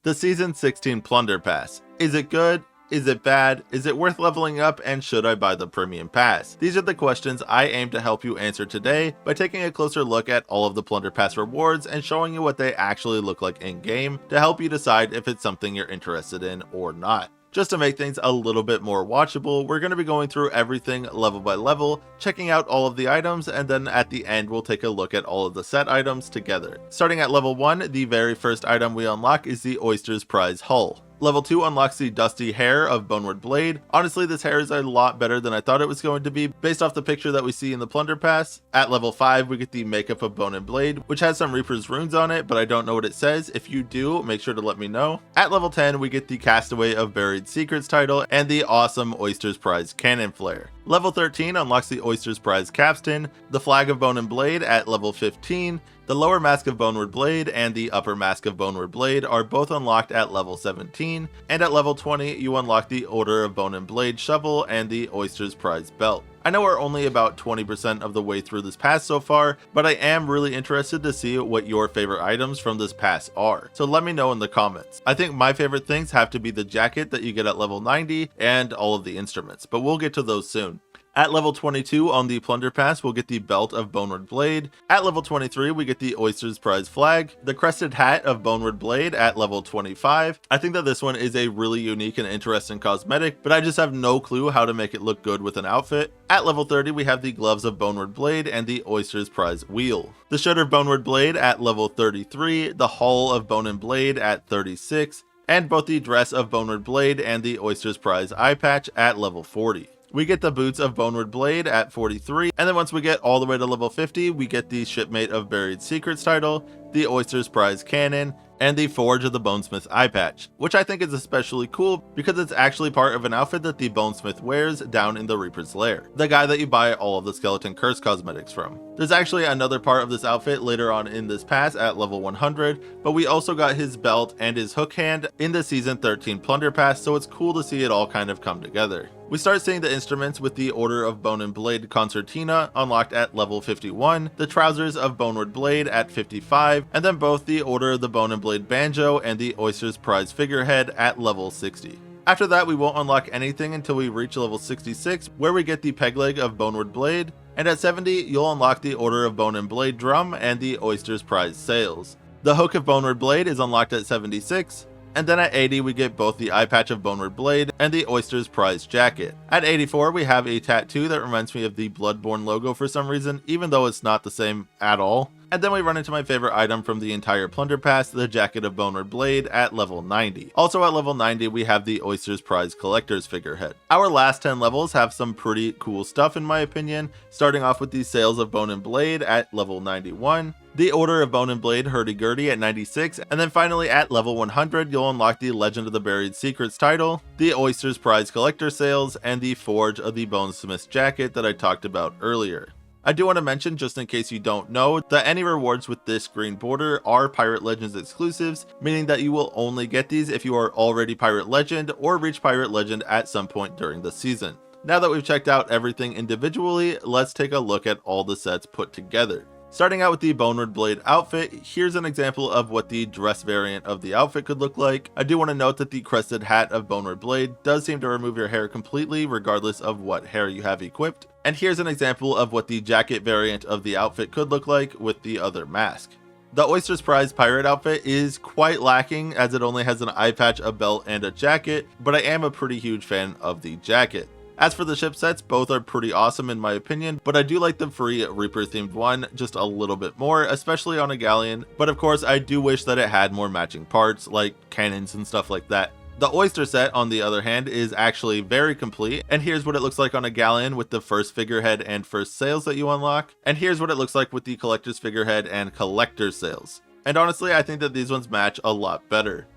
The Season 16 Plunderpass. Is it good? Is it bad? Is it worth leveling up? And should I buy the premium pass? These are the questions I aim to help you answer today by taking a closer look at all of the Plunderpass rewards and showing you what they actually look like in game to help you decide if it's something you're interested in or not. Just to make things a little bit more watchable, we're going to be going through everything level by level, checking out all of the items, and then at the end we'll take a look at all of the set items together. Starting at level 1, the very first item we unlock is the Oyster's Prize Hull. Level 2 unlocks the Dusty Hair of Boneward Blade. Honestly, this hair is a lot better than I thought it was going to be based off the picture that we see in the Plunderpass. At level 5, we get the Makeup of Bone and Blade, which has some Reaper's runes on it, but I don't know what it says. If you do, make sure to let me know. At level 10, we get the Castaway of Buried Secrets title and the awesome Oyster's Prize Cannon Flare. Level 13 unlocks the Oyster's Prize Capstan, the Flag of Bone and Blade at level 15, the Lower Mask of Boneward Blade and the Upper Mask of Boneward Blade are both unlocked at level 17, and at level 20 you unlock the Order of Bone and Blade Shovel and the Oyster's Prize Belt. I know we're only about 20% of the way through this pass so far, but I am really interested to see what your favorite items from this pass are, so let me know in the comments. I think my favorite things have to be the jacket that you get at level 90 and all of the instruments, but we'll get to those soon. At level 22 on the Plunderpass, we'll get the Belt of Boneward Blade. At level 23, we get the Oyster's Prize Flag, the Crested Hat of Boneward Blade at level 25. I think that this one is a really unique and interesting cosmetic, but I just have no clue how to make it look good with an outfit. At level 30, we have the Gloves of Boneward Blade and the Oyster's Prize Wheel. The Shirt of Boneward Blade at level 33, the Hull of Bone and Blade at 36, and both the Dress of Boneward Blade and the Oyster's Prize Eye Patch at level 40. We get the Boots of Boneward Blade at 43, and then once we get all the way to level 50, we get the Shipmate of Buried Secrets title, the Oyster's Prize Cannon, and the Forge of the Bonesmith Eye Patch, which I think is especially cool because it's actually part of an outfit that the Bonesmith wears down in the Reaper's Lair, the guy that you buy all of the Skeleton Curse cosmetics from. There's actually another part of this outfit later on in this pass at level 100, but we also got his belt and his hook hand in the Season 13 Plunderpass, so it's cool to see it all kind of come together. We start seeing the instruments with the Order of Bone and Blade Concertina unlocked at level 51, the Trousers of Boneward Blade at 55, and then both the Order of the Bone and Blade Banjo and the Oyster's Prize Figurehead at level 60. After that, we won't unlock anything until we reach level 66, where we get the Pegleg of Boneward Blade, and at 70, you'll unlock the Order of Bone and Blade Drum and the Oyster's Prize Sails. The Hook of Boneward Blade is unlocked at 76, and then at 80 we get both the Eye Patch of Boneward Blade and the Oyster's Prize Jacket. At 84 we have a tattoo that reminds me of the Bloodborne logo for some reason, even though it's not the same at all. And then we run into my favorite item from the entire Plunderpass, the Jacket of Boneward Blade at level 90. Also at level 90 we have the Oyster's Prize Collector's Figurehead. Our last 10 levels have some pretty cool stuff in my opinion, starting off with the Sails of Bone and Blade at level 91. The Order of Bone and Blade Hurdy-Gurdy at 96, and then finally at level 100 you'll unlock the Legend of the Buried Secrets title, the Oyster's Prize Collector Sails, and the Forge of the Bonesmith's Jacket that I talked about earlier. I do want to mention, just in case you don't know, that any rewards with this green border are Pirate Legends exclusives, meaning that you will only get these if you are already Pirate Legend or reach Pirate Legend at some point during the season. Now that we've checked out everything individually, let's take a look at all the sets put together. Starting out with the Boneward Blade outfit, here's an example of what the dress variant of the outfit could look like. I do want to note that the Crested Hat of Boneward Blade does seem to remove your hair completely regardless of what hair you have equipped. And here's an example of what the jacket variant of the outfit could look like with the other mask. The Oyster's Prize Pirate outfit is quite lacking as it only has an eye patch, a belt, and a jacket, but I am a pretty huge fan of the jacket. As for the ship sets, both are pretty awesome in my opinion, but I do like the free Reaper themed one just a little bit more, especially on a galleon, but of course I do wish that it had more matching parts like cannons and stuff like that. The Oyster set, on the other hand, is actually very complete, and here's what it looks like on a galleon with the first figurehead and first sails that you unlock, and here's what it looks like with the collector's figurehead and collector's sails. And honestly, I think that these ones match a lot better.